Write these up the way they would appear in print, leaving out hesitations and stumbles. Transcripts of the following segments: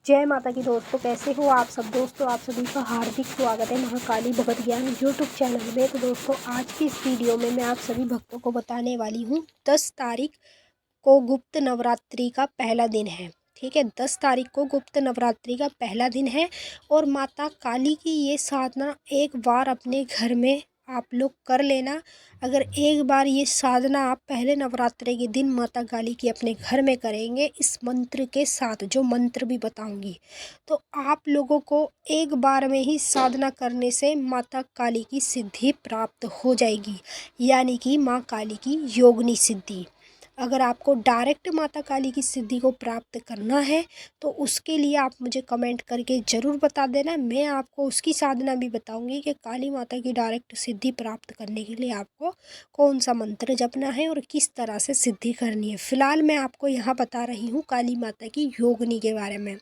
जय माता की दोस्तों, कैसे हो आप सब दोस्तों। आप सभी का हार्दिक स्वागत है महाकाली भगत ज्ञान यूट्यूब चैनल में। तो दोस्तों, आज की इस वीडियो में मैं आप सभी भक्तों को बताने वाली हूँ 10 तारीख को गुप्त नवरात्रि का पहला दिन है। ठीक है, 10 तारीख को गुप्त नवरात्रि का पहला दिन है और माता काली की ये साधना एक बार अपने घर में आप लोग कर लेना। अगर एक बार ये साधना आप पहले नवरात्रि के दिन माता काली की अपने घर में करेंगे इस मंत्र के साथ, जो मंत्र भी बताऊंगी, तो आप लोगों को एक बार में ही साधना करने से माता काली की सिद्धि प्राप्त हो जाएगी, यानी कि माँ काली की योगिनी सिद्धि। अगर आपको डायरेक्ट माता काली की सिद्धि को प्राप्त करना है तो उसके लिए आप मुझे कमेंट करके ज़रूर बता देना। मैं आपको उसकी साधना भी बताऊंगी कि काली माता की डायरेक्ट सिद्धि प्राप्त करने के लिए आपको कौन सा मंत्र जपना है और किस तरह से सिद्धि करनी है। फिलहाल मैं आपको यहाँ बता रही हूँ काली माता की योगिनी के बारे में।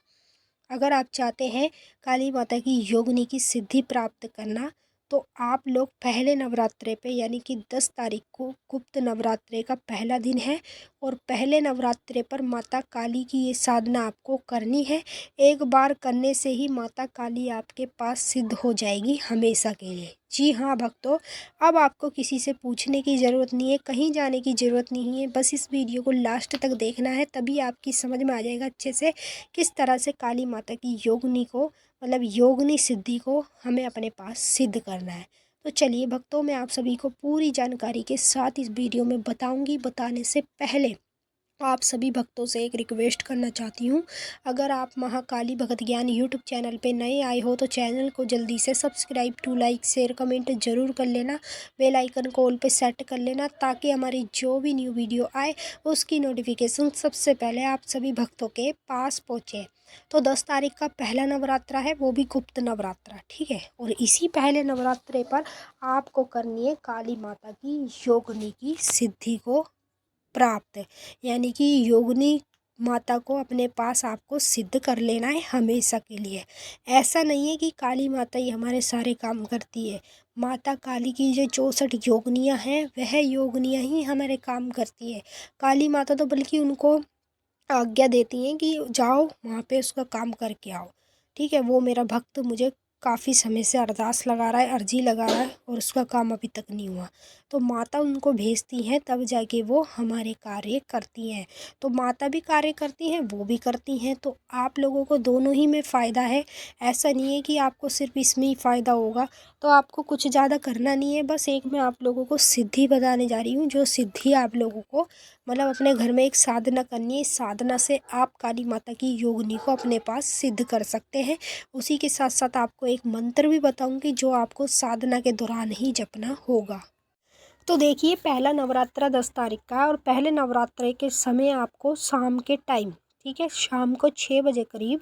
अगर आप चाहते हैं काली माता की योगिनी की सिद्धि प्राप्त करना तो आप लोग पहले नवरात्रे पे, यानी कि 10 तारीख को गुप्त नवरात्रे का पहला दिन है और पहले नवरात्रे पर माता काली की ये साधना आपको करनी है। एक बार करने से ही माता काली आपके पास सिद्ध हो जाएगी हमेशा के लिए। जी हाँ भक्तों, अब आपको किसी से पूछने की ज़रूरत नहीं है, कहीं जाने की ज़रूरत नहीं है। बस इस वीडियो को लास्ट तक देखना है, तभी आपकी समझ में आ जाएगा अच्छे से किस तरह से काली माता की योगिनी को, मतलब योगिनी सिद्धि को हमें अपने पास सिद्ध करना है। तो चलिए भक्तों, मैं आप सभी को पूरी जानकारी के साथ इस वीडियो में बताऊंगी। बताने से पहले आप सभी भक्तों से एक रिक्वेस्ट करना चाहती हूँ। अगर आप महाकाली भगत ज्ञान यूट्यूब चैनल पे नए आए हो तो चैनल को जल्दी से subscribe to like share comment ज़रूर कर लेना। बेल आइकन को ऑल पे सेट कर लेना ताकि हमारी जो भी न्यू वीडियो आए उसकी नोटिफिकेशन सबसे पहले आप सभी भक्तों के पास पहुँचे। तो 10 तारीख का पहला नवरात्रा है, वो भी गुप्त नवरात्रा। ठीक है, और इसी पहले नवरात्रे पर आपको करनी है काली माता की योगिनी की सिद्धि को प्राप्त, यानी कि योगिनी माता को अपने पास आपको सिद्ध कर लेना है हमेशा के लिए। ऐसा नहीं है कि काली माता ही हमारे सारे काम करती है। माता काली की जो 64 योगिनियाँ हैं वह योगिनियाँ ही हमारे काम करती है। काली माता तो बल्कि उनको आज्ञा देती हैं कि जाओ वहाँ पे उसका काम करके आओ। ठीक है, वो मेरा भक्त मुझे काफ़ी समय से अरदास लगा रहा है, अर्जी लगा रहा है और उसका काम अभी तक नहीं हुआ। तो माता उनको भेजती हैं तब जाके वो हमारे कार्य करती हैं। तो माता भी कार्य करती हैं, वो भी करती हैं, तो आप लोगों को दोनों ही में फ़ायदा है। ऐसा नहीं है कि आपको सिर्फ इसमें ही फ़ायदा होगा। तो आपको कुछ ज़्यादा करना नहीं है, बस एक मैं आप लोगों को सिद्धि बताने जा रही हूँ, जो सिद्धि आप लोगों को मतलब अपने घर में एक साधना करनी है। इस साधना से आप काली माता की योगिनी को अपने पास सिद्ध कर सकते हैं। उसी के साथ साथ आपको एक मंत्र भी बताऊंगी जो आपको साधना के दौरान ही जपना होगा। तो देखिए, पहला नवरात्रा 10 तारीख का है और पहले नवरात्रे के समय आपको शाम के टाइम, ठीक है, शाम को 6 बजे करीब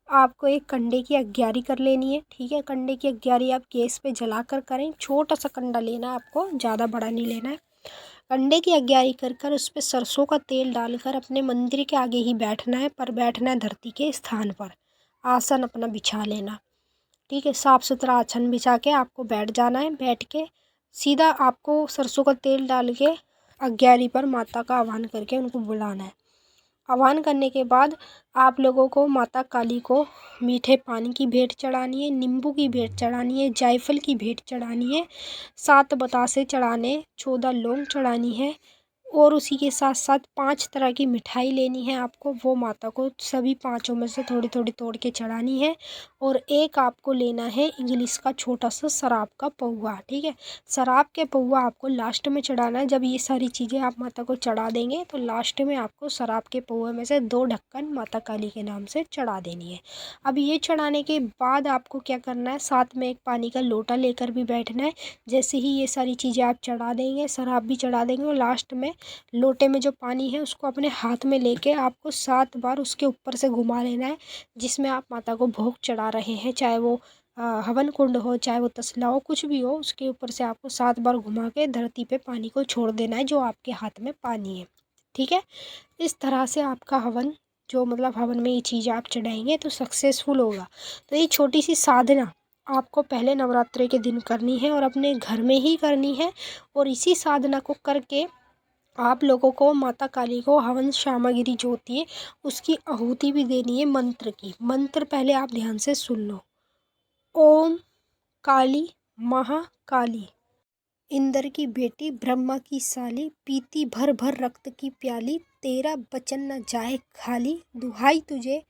आपको एक कंडे की अग्यारी कर लेनी है। ठीक है, कंडे की अग्यारी आप गैस पे जला कर करें। छोटा सा कंडा लेना है आपको, ज़्यादा बड़ा नहीं लेना है। कंडे की अग्यारी कर कर उस पर सरसों का तेल डालकर अपने मंदिर के आगे ही बैठना है, पर बैठना है धरती के स्थान पर। आसन अपना बिछा लेना। ठीक है, साफ़ सुथरा आसन बिछा के आपको बैठ जाना है। बैठ के सीधा आपको सरसों का तेल डाल के अग्यारी पर माता का आह्वान करके उनको बुलाना है। आह्वान करने के बाद आप लोगों को माता काली को मीठे पानी की भेंट चढ़ानी है, नींबू की भेंट चढ़ानी है, जायफल की भेंट चढ़ानी है, 7 बतासे चढ़ाने, 14 लौंग चढ़ानी है और उसी के साथ साथ 5 तरह की मिठाई लेनी है आपको। वो माता को सभी पाँचों में से थोड़ी थोड़ी तोड़ के चढ़ानी है। और एक आपको लेना है इंग्लिश का छोटा सा शराब का पौवा। ठीक है, शराब के पौवा आपको लास्ट में चढ़ाना है। जब ये सारी चीज़ें आप माता को चढ़ा देंगे तो लास्ट में आपको शराब के पौवे में से 2 ढक्कन माता काली के नाम से चढ़ा देनी है। अब ये चढ़ाने के बाद आपको क्या करना है, साथ में एक पानी का लोटा लेकर भी बैठना है। जैसे ही ये सारी चीज़ें आप चढ़ा देंगे, शराब भी चढ़ा देंगे, और लास्ट में लोटे में जो पानी है उसको अपने हाथ में लेके आपको 7 बार उसके ऊपर से घुमा लेना है जिसमें आप माता को भोग चढ़ा रहे हैं। चाहे वो हवन कुंड हो, चाहे वो तसला हो, कुछ भी हो, उसके ऊपर से आपको 7 बार घुमा के धरती पे पानी को छोड़ देना है जो आपके हाथ में पानी है। ठीक है, इस तरह से आपका हवन, जो मतलब हवन में ये चीज़ आप चढ़ाएंगे तो सक्सेसफुल होगा। तो ये छोटी सी साधना आपको पहले नवरात्रे के दिन करनी है और अपने घर में ही करनी है। और इसी साधना को करके आप लोगों को माता काली को हवन सामग्री जो होती है उसकी आहुति भी देनी है मंत्र की। मंत्र पहले आप ध्यान से सुन लो। ओम काली महाकाली, इंद्र की बेटी ब्रह्मा की साली, पीती भर भर रक्त की प्याली, तेरा बचन न जाए खाली, दुहाई तुझे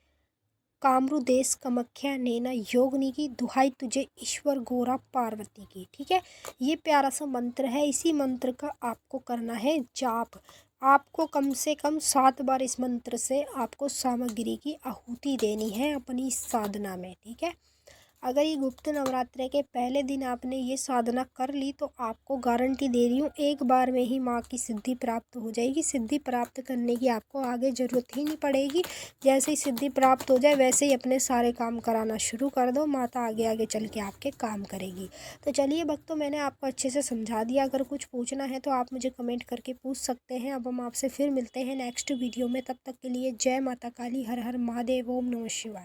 कामरू देश कामाख्या नैना योगिनी की, दुहाई तुझे ईश्वर गौरा पार्वती की। ठीक है, ये प्यारा सा मंत्र है। इसी मंत्र का आपको करना है जाप। आपको कम से कम 7 बार इस मंत्र से आपको सामग्री की आहुति देनी है अपनी साधना में। ठीक है, अगर ये गुप्त नवरात्रे के पहले दिन आपने ये साधना कर ली तो आपको गारंटी दे रही हूँ एक बार में ही माँ की सिद्धि प्राप्त हो जाएगी। सिद्धि प्राप्त करने की आपको आगे ज़रूरत ही नहीं पड़ेगी। जैसे ही सिद्धि प्राप्त हो जाए वैसे ही अपने सारे काम कराना शुरू कर दो, माता आगे आगे चल के आपके काम करेगी। तो चलिए भक्तों, मैंने आपको अच्छे से समझा दिया। अगर कुछ पूछना है तो आप मुझे कमेंट करके पूछ सकते हैं। अब हम आपसे फिर मिलते हैं नेक्स्ट वीडियो में। तब तक के लिए जय माता काली, हर हर महादेव, ओम नमः शिवाय।